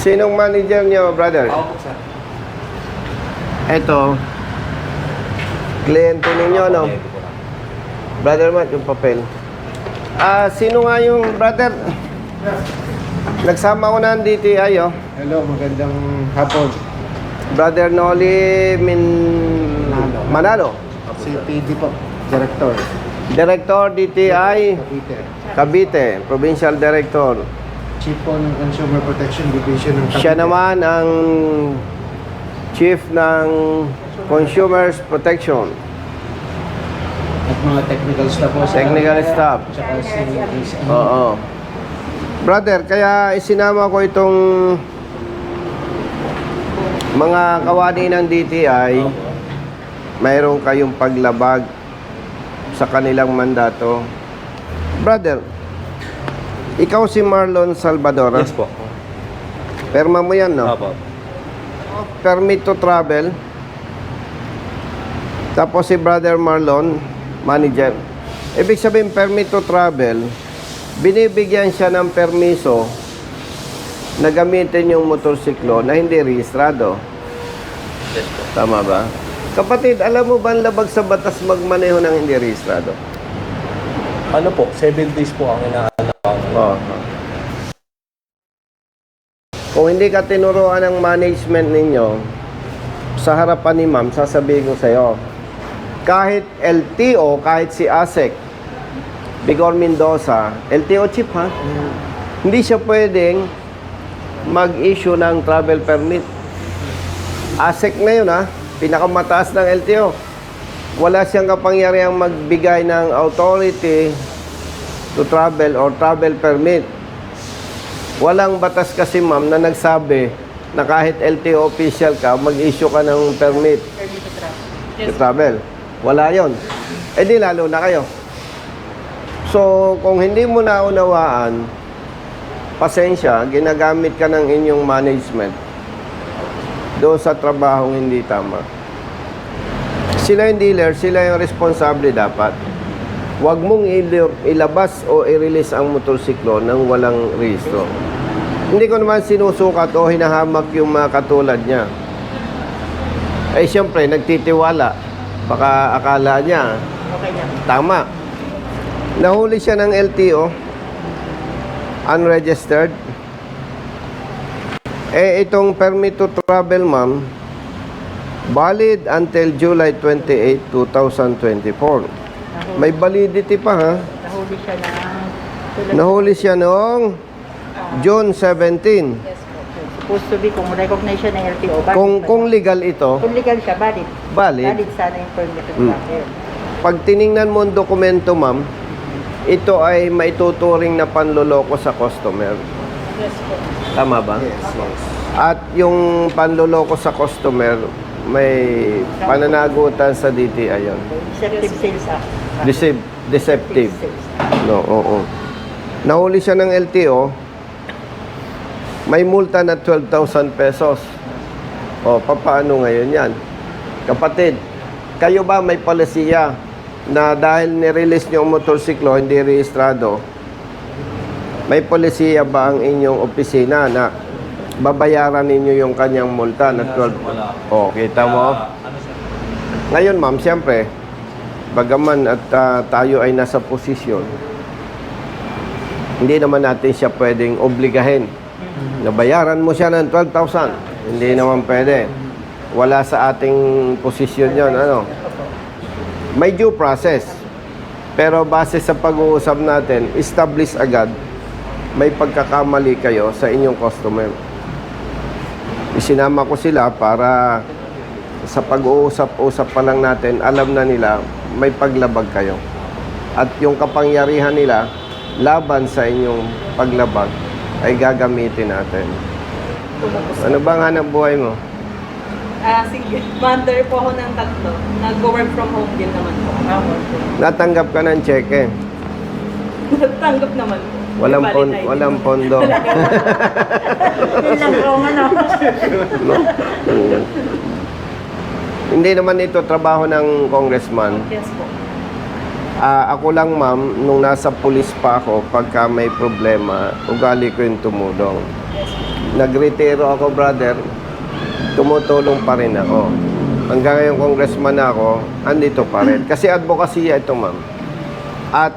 Sinong manager niyo, brother? Ako po, sir. Ito. Kliyente ninyo, no? Brother Matt, yung papel. Sino nga yung brother? Nagsama ko na ang DTI, oh. Hello, magandang hapon. Brother Noli Manalo. Si PD po, Director. Director DTI Cavite. Cavite, Provincial Director. Chief po ng Consumer Protection Division ng Cavite. Siya naman ang Chief ng Consumers Protection. At mga technical staff po. Technical staff. Tsaka si Oo. Brother, kaya isinama ko itong mga kawani ng DTI. Mayroon kayong paglabag sa kanilang mandato. Brother, ikaw si Marlon Salvador. Yes po. Perma mo yan, no? Opo. Permit to travel. Tapos si Brother Marlon, manager. Ibig sabihin, permit to travel, binibigyan siya ng permiso na gamitin yung motorsiklo na hindi rehistrado. Yes po. Tama ba? Kapatid, alam mo ba ang labag sa batas magmaneho ng hindi rehistrado? Ano po? 7 days po ang inaanak ko. Oo. Kung hindi ka tinuruan ng management ninyo, sa harapan ni ma'am, sasabihin ko sa'yo, kahit LTO, kahit si ASEC, Bigor Mendoza, LTO chip ha, hindi siya pwedeng mag-issue ng travel permit. ASEC na yun ha, pinakamataas ng LTO. Wala siyang kapangyarihang magbigay ng authority to travel or travel permit. Walang batas kasi ma'am na nagsabi na kahit LTO official ka, mag-issue ka ng permit to travel. Wala yon. Eh di lalo na kayo. So, kung hindi mo naunawaan, pasensya, ginagamit ka ng inyong management doon sa trabahong hindi tama. Sila yung dealer, sila yung responsable dapat. Huwag mong ilabas o i-release ang motorsiklo nang walang rehistro. Hindi ko naman sinusukat o hinahamak yung mga katulad niya. Eh, siyempre, nagtitiwala. Baka akala niya, tama. Nahuli siya ng LTO, unregistered. Eh, itong permit to travel, ma'am, valid until July 28, 2024. May validity pa, ha? Nahuli siya na... Nahuli siya noong June 17. Yes po. Supposed to be, kung recognize siya ng LTO, valid Kung legal ito, kung legal siya, valid. valid. Valid sana yung permit to travel. Pag tiningnan mo ang dokumento, ma'am, ito ay maituturing na panloloko sa customer. Yes po. Tama ba? Yes, yes. At yung panloloko sa customer, may pananagutan sa DTI yun. Deceptive Sales Act. Deceptive. Sales Act. No, oo. Nahuli siya ng LTO, may multa na 12,000 pesos. O, papaano ngayon yan? Kapatid, kayo ba may palisiya na dahil nirelease niyo ang motorsiklo, hindi rehistrado, may polisiya ba ang inyong opisina na babayaran ninyo yung kanyang multa na 12? O, kita mo? Ngayon, ma'am, siyempre, bagaman at tayo ay nasa posisyon, hindi naman natin siya pwedeng obligahin na bayaran mo siya ng 12,000. Hindi naman pwede. Wala sa ating posisyon yon, ano? May due process. Pero base sa pag-uusap natin, establish agad, may pagkakamali kayo sa inyong customer. Isinama ko sila para sa pag-uusap-usap pa lang natin, alam na nila may paglabag kayo. At yung kapangyarihan nila laban sa inyong paglabag ay gagamitin natin. Ano ba nga ng buhay mo? Sige. Mother po ako ng tatlo. Nag-work from home din naman po. Natanggap ka ng cheque. Nagtanggap naman po. Walang pondo. Yun lang po, ano. No? Hindi naman ito trabaho ng congressman. Yes po. Ako lang, ma'am, nung nasa pulis pa ako, pagka may problema, ugali ko yung tumulong. Yes po. nagretiro ako, brother, tumutulong pa rin ako. Hanggang ngayon, congressman na ako, andito pa rin. Kasi advocacy ito, ma'am. At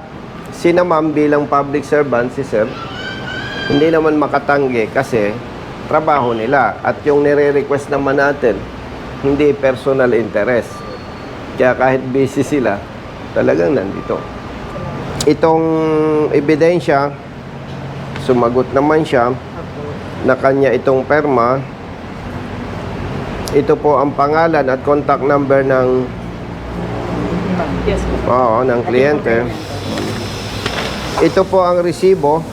sina ma'am bilang public servant, si sir, hindi naman makatanggi kasi trabaho nila. At yung nire-request naman natin, hindi personal interest. Kaya kahit busy sila, talagang nandito. Itong ebidensya, sumagot naman siya na kanya itong perma. Ito po ang pangalan at contact number ng Yes po. ng kliyente. Ito po ang resibo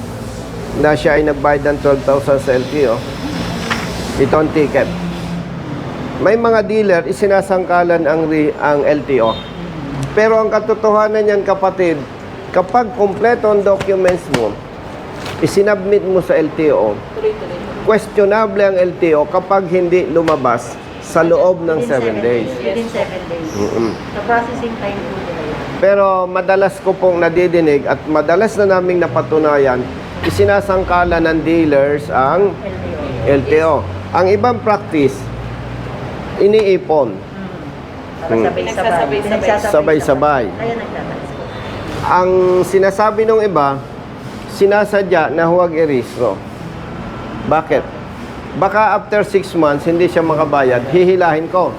na siya ay nagbayad ng 12,000 sa LTO. Ito ang ticket. May mga dealer isinasangkalan ang LTO. Pero ang katotohanan niyan, kapatid, kapag kompleto ang documents mo, isinabmit mo sa LTO, Tuloy-tuloy. questionable ang LTO kapag hindi lumabas sa loob ng 7 days. Within 7 days. Mm-mm. Sa processing time po nila yan. Pero madalas ko pong nadidinig at madalas na naming napatunayan, isinasangkala ng dealers ang LTO. LTO. Ang ibang practice, iniipon. Para sabay-sabay. Sabay-sabay. Kaya nagtataas po. Ang sinasabi ng iba, sinasadya na huwag i-rehistro. Bakit? Baka after 6 months, hindi siya makabayad, hihilahin ko.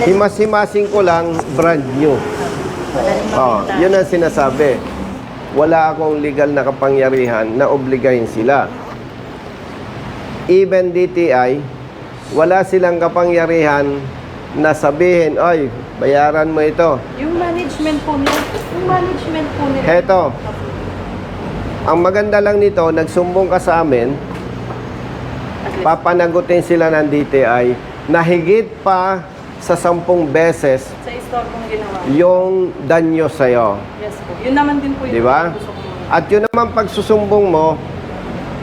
Himas-himasing ko lang, brand new. Yun ang sinasabi. Wala akong legal na kapangyarihan na obligahin sila. Even DTI, wala silang kapangyarihan na sabihin, oy, bayaran mo ito. Yung management po nila. Heto, ang maganda lang nito, nagsumbong ka sa amin, papanagutin sila ng DTI na higit pa sa 10 beses Sa store kong ginawa. yung danyo sa'yo. Yes po. Yun naman din po yung Di ba? gusto ko. At yun naman pagsusumbong mo,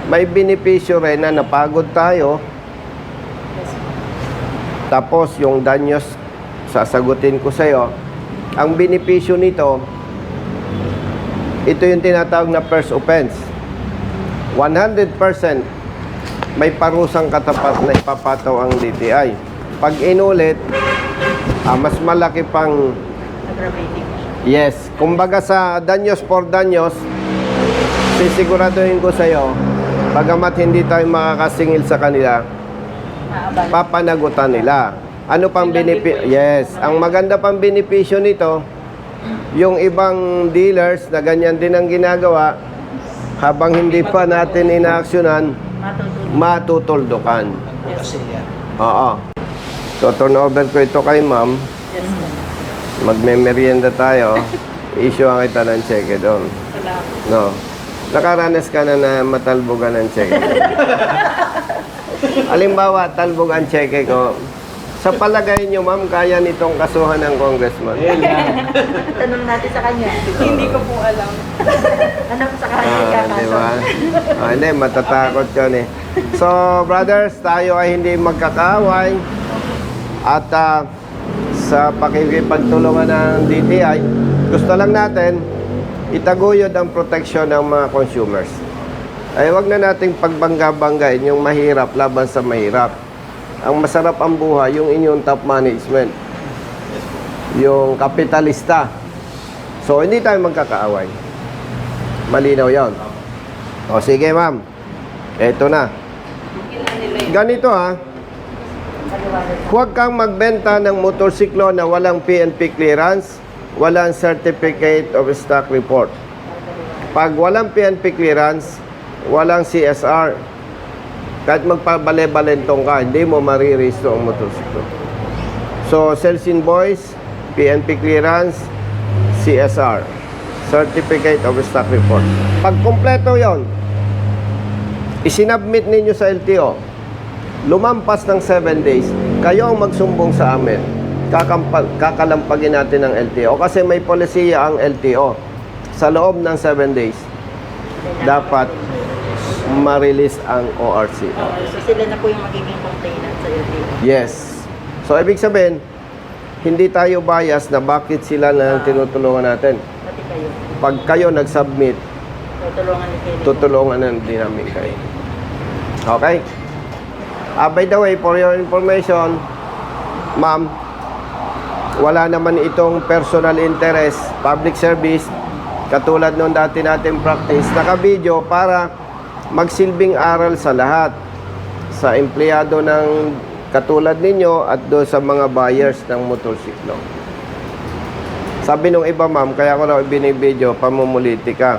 may benepisyo rin na napagod tayo. Yes po. Tapos yung danyos, sasagutin ko sa'yo. Ang benepisyo nito, ito yung tinatawag na first offense. 100% may parusang katapat na ipapataw ang DTI. Pag inulit, mas malaki pang Aggravating po siya. yes. Kumbaga sa danyos for danyos, sisiguraduhin ko sa'yo, bagamat hindi tayo makakasingil sa kanila, Maabala. papanagutan nila. Ano pang benepisyo? Yes. Ang maganda pang benepisyo nito, yung ibang dealers na ganyan din ang ginagawa, habang hindi pa natin inaaksyonan, matutuldukan. Kasi yan. Oo. So, turn over ko ito kay ma'am. Yes po. Magme-merienda tayo. Issue ang kita ng cheque doon. Salamat. No. Nakaranas ka na matalbogan ng cheque. Halimbawa, talbog ang cheque ko. Sa palagay nyo, ma'am, kaya nitong kasuhan ng congressman? Tanong natin sa kanya. Hindi ko po alam. Ano sa kanya Di ba? Hindi, matatakot yun eh. So, brothers, tayo ay hindi magkakaaway. At sa pakikipagtulungan ng DTI, gusto lang natin itaguyod ang proteksyon ng mga consumers. Ay wag na nating pagbangga-banggain yung mahirap laban sa mahirap. Ang masarap ang buhay, yung inyong top management. Yung kapitalista. So, hindi tayo magkakaaway. Malinaw yon. O, sige ma'am. Eto na. Ganito ha. Huwag kang magbenta ng motorsiklo na walang PNP clearance, walang Certificate of Stock Report. Pag walang PNP clearance, walang CSR, kahit magpabale-balentong ka, hindi mo mariregister ang motorsiklo. So, sales invoice, PNP clearance, CSR, Certificate of Stock Report. Pag kompleto yon, isinabmit ninyo sa LTO. Lumampas ng 7 days, kayo ang magsumbong sa amin. Kakalampagin natin ang LTO kasi may polisiya ang LTO. Sa loob ng 7 days, dapat ma-release ang ORC. So sila na po yung magiging complainant sa LTO. Yes. So, ibig sabihin, hindi tayo bias na bakit sila na tinutulungan natin. Pati kayo. Pag kayo nag-submit, Tutulungan ni Kelly. tutulungan din namin kayo. Okay? By the way, for your information, ma'am, wala naman itong personal interest, public service, katulad nung dati nating practice, naka-video para magsilbing aral sa lahat. Sa empleyado ng katulad ninyo at do sa mga buyers ng motorsiklo. Sabi nung iba, ma'am, kaya ko raw binibideo, pamumuliti ka.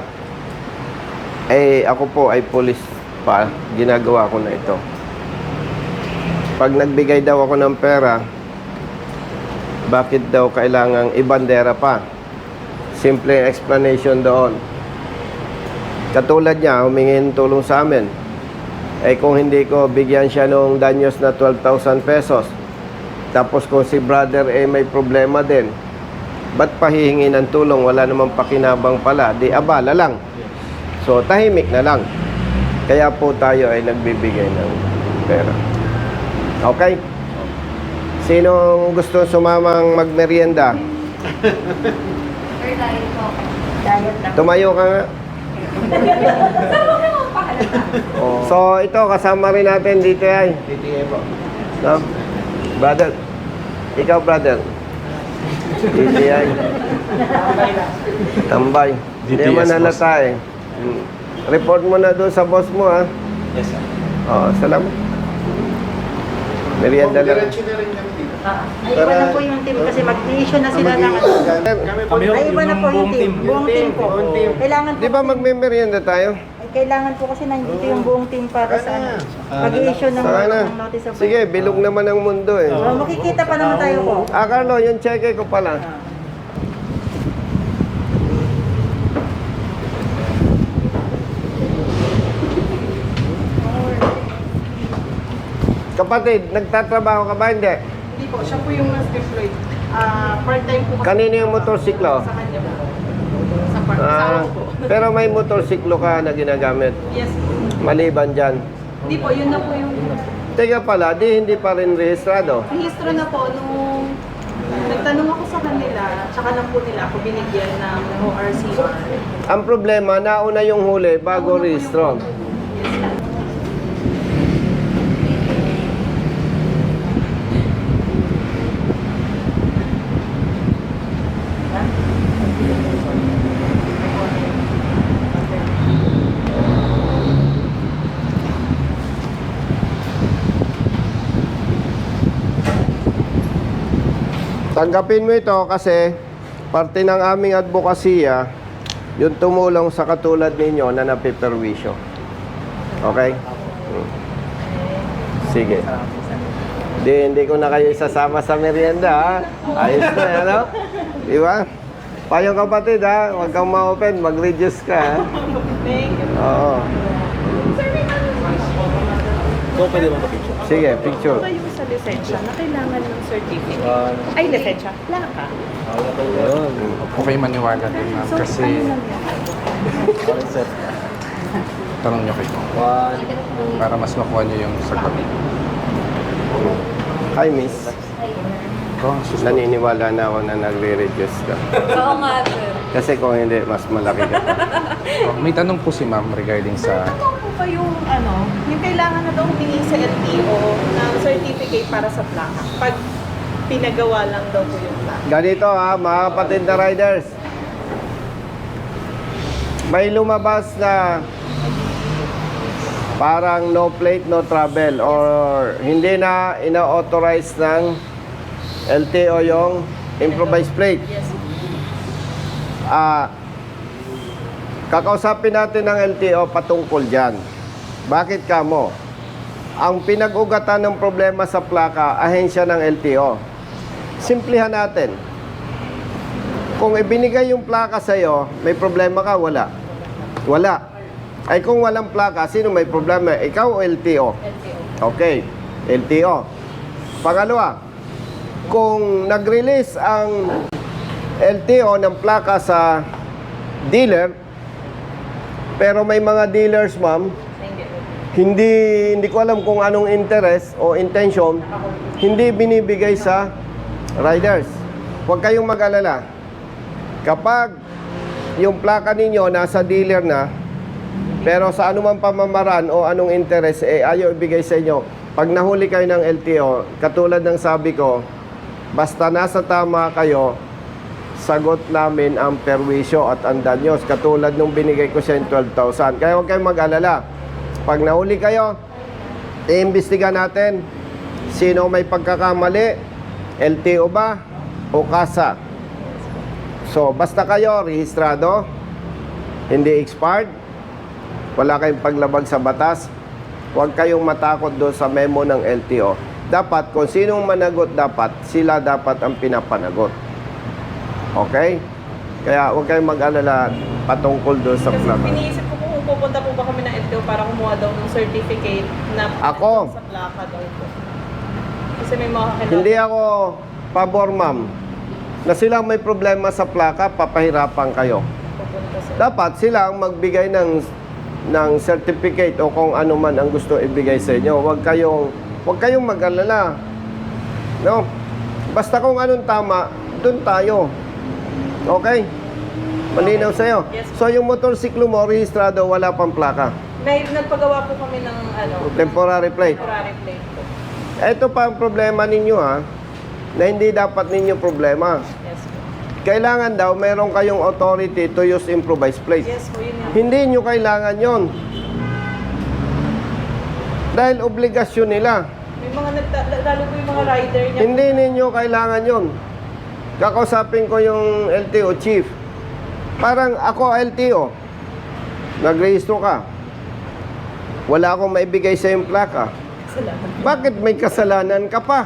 Eh, ako po ay police pa, ginagawa ko na ito. Pag nagbigay daw ako ng pera, bakit daw kailangang ibandera pa? Simple explanation doon. Katulad niya, humingin tulong sa amin. Eh kung hindi ko bigyan siya nung danyos na 12,000 pesos, tapos kung si brother eh may problema din, ba't pahihingi ng tulong? Wala namang pakinabang pala. Di abala lang. So tahimik na lang. Kaya po tayo ay nagbibigay ng pera. Okay? Sinong gusto sumamang magmerienda? Diet lang. Tumayo ka nga. Oh. So ito kasama rin natin dito ay. DTA po. No? Brother. Ikaw brother. DTI. Tambay. Hindi DTS, man halata eh. Report mo na doon sa boss mo ha. Yes, sir. Oh, salamat. Merienda lang. Diretso na rin kami dito. Ay, iba na po yung team kasi mag-issue na sila ng ano. Kami Ay, iba na po yung team. Buong team po. Kailangan po, Di ba magme-merienda tayo? ay, kailangan po kasi nandito yung buong team para sa ano. Mag-issue ng, Saka na. ng notice of Sige, bilog naman ang mundo eh. Oh, makikita pa naman tayo po. Carlo, yung cheque ko pala. Kapatid, nagtatrabaho ka ba? Hindi. Hindi po, siya po yung mas deployed. Part-time po. Kanino yung motorsiklo? Sa kanya po. Sa asawa ko po. Pero may motorsiklo ka na ginagamit. Yes po. Maliban dyan. Hindi po, yun na po yung Teka pala, hindi pa rin rehistrado. rehistro na po nung nagtanong ako sa kanila, tsaka lang po nila ako binigyan ng ORCR. Ang problema, nauna yung huli bago rehistro. Tanggapin mo ito kasi parte ng aming advokasya yung tumulong sa katulad ninyo na napiperwisyo. Okay? Sige. Hindi ko na kayo isasama sa merienda, ha? Ayos na, ano? Di ba? Payong kapatid, ha? Huwag kang ma-open, mag-reduce ka, ha? Thank you. Oo. So, pwede ba picture? Sige, picture. Ano yung sa lisensya na kailangan ng certificate? Ay, lisensya. Plaka. Ayun. Okay maniwala din ma'am So, kasi ano lang yan? Alright, sir. tanong nyo kayo One. para mas makuha nyo yung sagot. Hi, miss. Oh, susunod. Naniniwala na ako na nagre-reduce ka. Oo nga, sir. Kasi kung hindi, mas malaki ka pa. Oh, may tanong po si ma'am regarding sa Ano po ba yung yung kailangan na daw humingi sa LTO ng certificate para sa plaka? Pag pinagawa lang daw po yung plaka. Ganito ha, mga kapatid na riders. May lumabas na parang no plate, no travel or hindi na ina-authorize ng LTO yung improvised plate. Yes. Kakausapin natin ng LTO patungkol dyan. Bakit kamo? Ang pinag-ugatan ng problema sa plaka, ahensya ng LTO. Simplihan natin. Kung ibinigay yung plaka sa'yo, may problema ka? Wala. Wala. Ay kung walang plaka, sino may problema? Ikaw o LTO? Okay. LTO. Pangalawa, kung nag-release ang LTO ng plaka sa dealer, pero may mga dealers, ma'am, hindi ko alam kung anong interest o intention, hindi binibigay sa riders. Huwag kayong mag-alala. Kapag yung plaka ninyo nasa dealer na, Pero sa anumang pamamaraan o anong interest, ayaw ibigay sa inyo. Pag nahuli kayo ng LTO, katulad ng sabi ko, basta nasa tama kayo, sagot namin ang perwisyo at ang danyos. Katulad nung binigay ko siya yung 12,000. Kaya huwag kayong mag-alala. Pag nahuli kayo, iimbestiga natin sino may pagkakamali, LTO ba o kasa. So, basta kayo rehistrado, hindi expired, wala kayong paglabag sa batas, huwag kayong matakot doon sa memo ng LTO. Dapat, kung sinong managot dapat, sila dapat ang pinapanagot. Okay? Kaya huwag kayong mag-alala patungkol doon sa Kasi plaka. iniisip ko kung pupunta po ba kami ng LTO para kumuha daw ng certificate na Ako? sa plaka daw po. Kasi may mga kakilala. Hindi ako pabor, ma'am, na silang may problema sa plaka, papahirapan kayo. Pupunta sa... Dapat sila ang magbigay ng certificate o kung ano man ang gusto ibigay sa inyo. Huwag kayong mag-alala. No? Basta kung anong tama, doon tayo. Okay? Malinaw sa'yo. Yes. So yung motorsiklo mo, rehistrado, wala pang plaka. May nagpagawa po kami ng Temporary plate. temporary plate po. Ito pa ang problema ninyo, ha, na hindi dapat ninyo problema. Yes po. Kailangan daw meron kayong authority to use improvised plate. Yes po, yun nga. Hindi nyo kailangan yon. Dahil obligasyon nila. May mga lalo po yung mga rider niya. Hindi ninyo kailangan yon. Kakausapin ko yung LTO chief. Parang ako LTO. Nagrehistro ka. Wala akong maibigay sa yung plaka. Salamat. Bakit may kasalanan ka pa?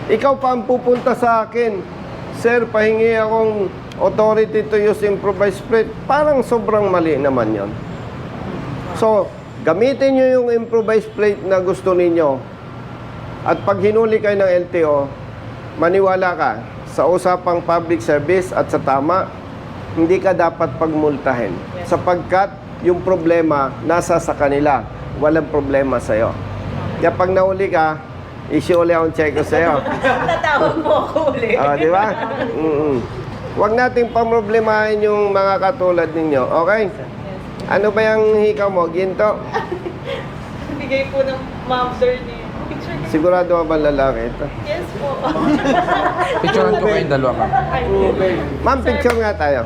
Ikaw pa ang pupunta sa akin. Sir, pahingi akong authority to use improvised plate. Parang sobrang mali naman yon. So, gamitin nyo yung improvised plate na gusto ninyo. At pag hinuli kayo ng LTO, maniwala ka sa usapang public service at sa tama, hindi ka dapat pagmultahin. Sapagkat yung problema nasa sa kanila. Walang problema sa'yo. Kaya pag nahuli ka, issue ulit akong check ko sa'yo. Tatawag po ako ulit. Di ba? Huwag nating pamroblemahin yung mga katulad ninyo. Okay? Ano ba yung hikaw mo? Ginto? Bigay po ng mother niya. Picture niya. Sigurado ka ba lalaki ito? Yes po. Picturean ko kayong dalawa, ma'am. Ay, Ma'am, picture nga tayo.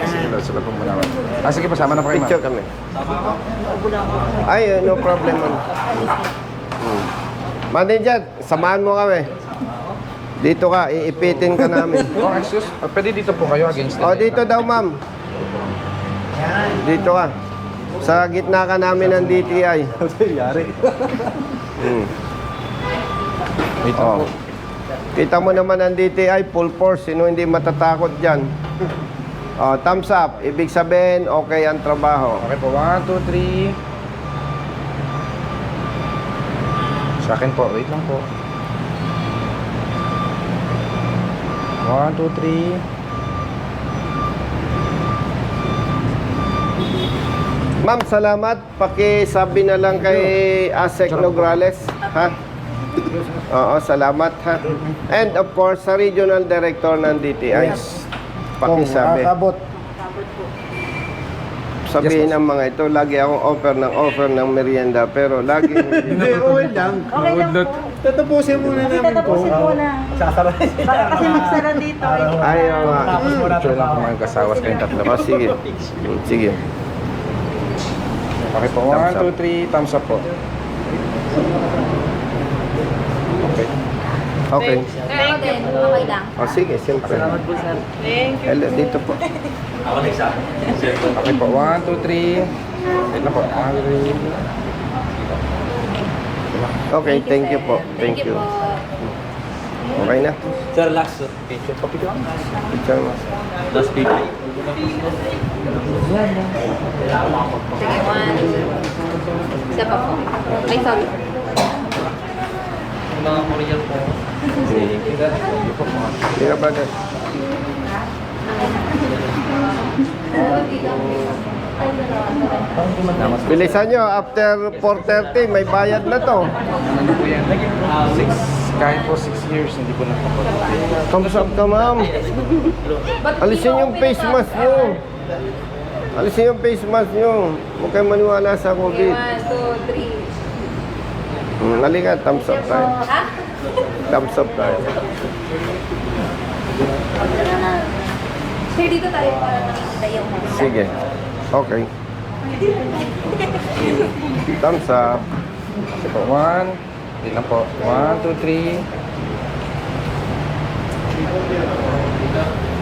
Sige, sila po muna, ma'am. Sige, pasama na po kayo, Picture ma'am. kami. Ay, no problem. Manager, samahan mo kami. Dito ka, iipitin ka namin. Oh, excuse. Pwede dito po kayo against O, dito daw, ma'am. Dito ka. Sa gitna ka namin ng DTI. Yari. Wait Oh. lang po. Kita mo naman ang DTI, full force. Sino hindi matatakot dyan? Oh, thumbs up. Ibig sabihin, okay ang trabaho. Okay po, 1, 2, 3. Sa akin po, wait lang po. 1, 2, 3. Ma'am, salamat. Pakisabi na lang kay Asek Nograles. Ha? Oo, salamat ha. And of course, sa Regional Director ng DTI. Pakisabi. Sabihin ng mga ito, lagi akong offer ng merienda, pero lagi Hindi, okay lang. Okay lang po. Tatapusin muna Hindi, namin po. tatapusin muna. Sasara. Baka kasi magsara dito. ayaw nga. Tapos mo na Picture lang po mga kasawas kayong tatlo. O, sige. Sige. Okay po, 1, 2, 3. Thumbs up po. Okay. Okay. Ako din, okay lang. O, sige, siyempre. thank you. Hello, dito po. Okay po, 1, 2, 3. Wait lang po. 1, 2, 3. Okay, thank you po. Thank you. Okay na? Sir, last picture. Papicture ang Picture mo. last picture. Sige, 1. Isa pa po. Ay, sorry. Mga Korean po. Hindi ka ba na? Bilisan nyo, after 4:30, may bayad na to. Ano po yan? 6, kahit po 6 years, hindi po nakapag-update. Thumbs up ka, ma'am. Alisin yung face mask nyo. Alisin yung face mask nyo. Huwag kayong maniwala sa Okay, COVID. 1, 2, 3. Halika, thumbs up tayo. Ha? Thumbs up tayo. Sir, dito tayo para nakikita yung Honda. Sige. Okay. Thumbs up. Sige po. 1. Hindi na po. 1, 2, 3.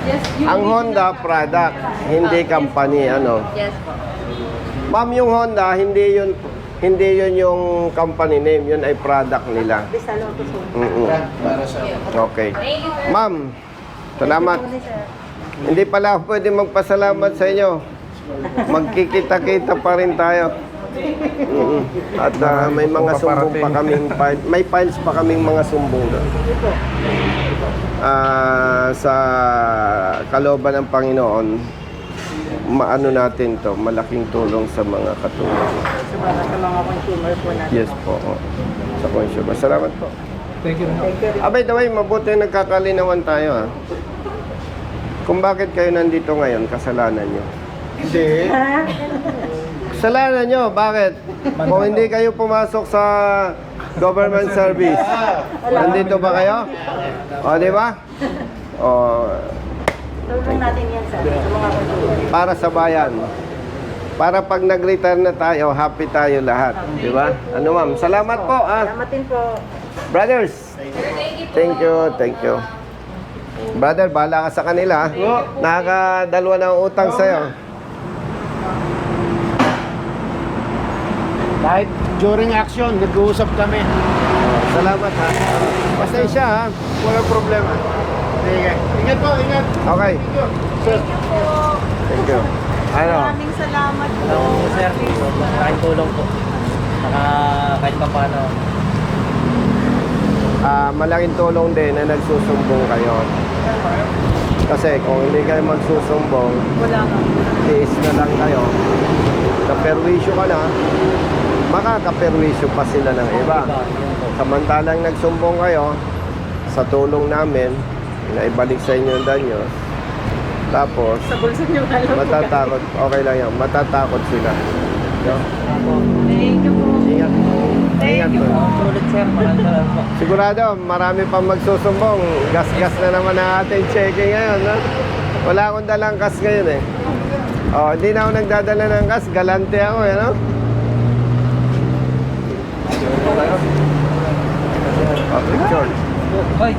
Yes, yung Ang Honda product, hindi company, ano. Yes po. Ma'am, yung Honda, hindi yun yung company name, yun ay product nila. Bisalo to so. Para sa... Okay. Thank you, sir. Ma'am, salamat. Hindi pala ako pwede magpasalamat sa inyo. Magkikita-kita pa rin tayo. At may mga sumbong pa kaming may files pa kaming mga sumbong doon. Sa kalooban ng Panginoon, maano natin to, malaking tulong sa mga katulad. Sa mga consumer po natin. Yes po. Sa consumer. Salamat po. Thank you. Abay, daway, mabuti nagkakalinawan tayo, ha. Kung bakit kayo nandito ngayon, kasalanan nyo. Hindi. Kasalanan nyo, bakit? Kung hindi kayo pumasok sa government service, nandito ba kayo? O, di ba? O, Tulong natin yan sa mga consumer. para sa bayan. Para pag nag-retire na tayo, happy tayo lahat. Di ba? Ano, ma'am? Salamat po, ha. Salamat din po. Brothers, thank you. Brother, bahala ka sa kanila. Nakakadalwa na ang utang sa'yo. Kahit during action, nag-uusap kami. Salamat, ha. Pasensya, ha. Walang problema. Sige. Ingat po, ingat. Okay. Thank you. Ano? Maraming salamat po. Hello, sir. Malaking tulong po. Saka kahit pa paano. Malaking tulong din na nagsusumbong kayo. Kasi kung hindi kayo magsusumbong, Wala nga. tiis na lang kayo. Kaperwisyo ka na, makakaperwisyo pa sila ng iba. Samantalang nagsumbong kayo, sa tulong namin, na ibalik sa inyo ang danyo. Tapos, Sa bulsa niyo alam po. matatakot, okay lang yan, matatakot sila. No? Thank you po. Ingat. Ingat Thank you po. po. Ulit, sir. Maraming salamat po. Sigurado, marami pang magsusumbong. Gas-gas na naman ang ating checking ngayon. No? Wala akong dalang gas ngayon eh. Oh, hindi na ako nagdadala ng gas. Galante ako eh, no? Oh, picture. Hoy.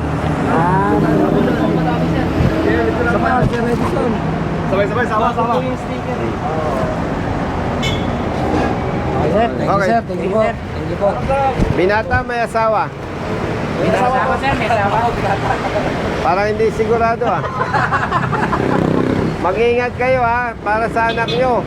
Sabay-sabay, sama-sama. Okay, sir. Thank you, Okay. sir. Thank you po. Thank you po. Binata, may asawa. May asawa ko, sir. May asawa ko. Parang hindi sigurado ah. Mag-ingat kayo ha, para sa anak nyo.